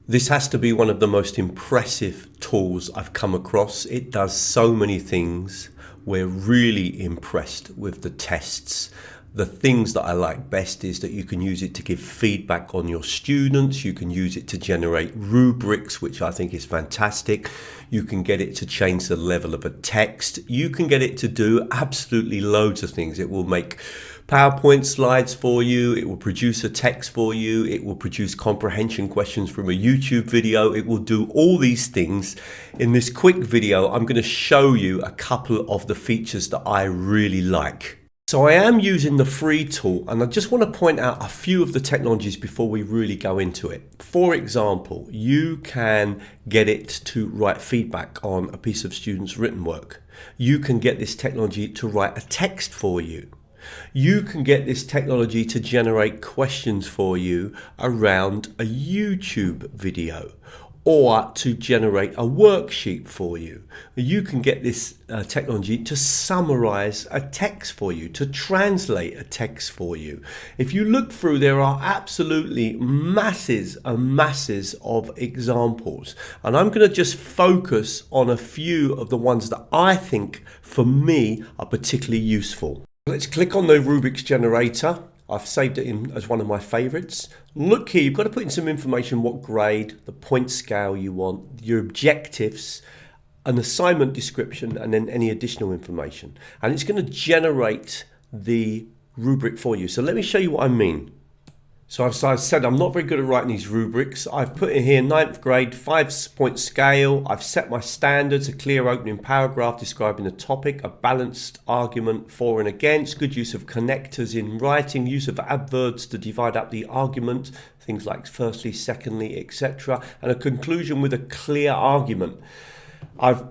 This has to be one of the most impressive tools I've come across. It does so many things. We're really impressed with the tests. The things that I like best is that you can use it to give feedback on your students. You can use it to generate rubrics, which I think is fantastic. You can get it to change the level of a text. You can get it to do absolutely loads of things. It will make PowerPoint slides for you. It will produce a text for you. It will produce comprehension questions from a YouTube video. It will do all these things. In this quick video, I'm going to show you a couple of the features that I really like. So I am using the free tool, and I just want to point out a few of the technologies before we really go into it. For example, you can get it to write feedback on a piece of students' written work. You can get this technology to write a text for you. You can get this technology to generate questions for you around a YouTube video, or to generate a worksheet for you. You can get this technology to summarize a text for you, to translate a text for you. If you look through, there are absolutely masses and masses of examples. And I'm going to just focus on a few of the ones that I think, for me, are particularly useful. Let's click on the rubrics generator. I've saved it in as one of my favorites. Look here, you've got to put in some information, what grade, the point scale you want, your objectives, an assignment description, and then any additional information. And it's going to generate the rubric for you. So let me show you what I mean. So I've said I'm not very good at writing these rubrics. I've put in here 9th grade, 5-point scale. I've set my standards, a clear opening paragraph describing the topic, a balanced argument for and against, good use of connectors in writing, use of adverbs to divide up the argument, things like firstly, secondly, etc., and a conclusion with a clear argument.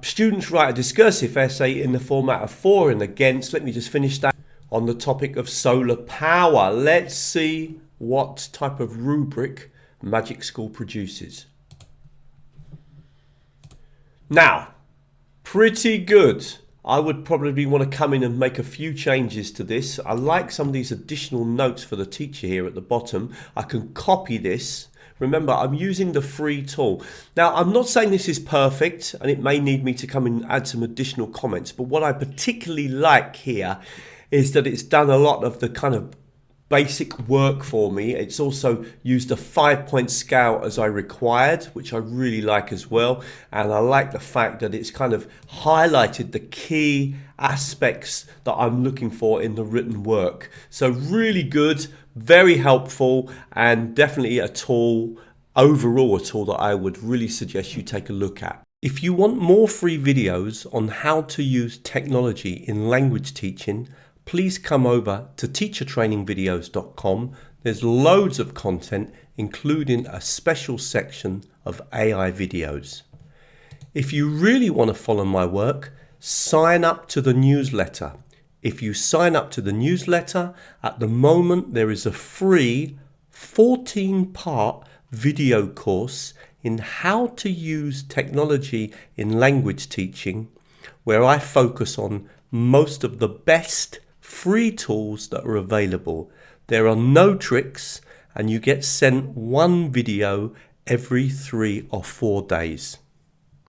Students write a discursive essay in the format of for and against. Let me just finish that. On the topic of solar power, let's see what type of rubric Magic School produces. Now, pretty good. I would probably want to come in and make a few changes to this. I like some of these additional notes for the teacher here at the bottom. I can copy this. Remember, I'm using the free tool. Now, I'm not saying this is perfect, and it may need me to come and add some additional comments, but what I particularly like here is that it's done a lot of the kind of basic work for me. It's also used a 5-point scale as I required, which I really like as well. And I like the fact that it's kind of highlighted the key aspects that I'm looking for in the written work. So really good, very helpful, and definitely a tool, overall a tool that I would really suggest you take a look at. If you want more free videos on how to use technology in language teaching, please come over to teachertrainingvideos.com. There's loads of content, including a special section of AI videos. If you really want to follow my work, sign up to the newsletter. If you sign up to the newsletter, at the moment there is a free 14-part video course in how to use technology in language teaching, where I focus on most of the best free tools that are available. There are no tricks, and you get sent one video every 3 or 4 days.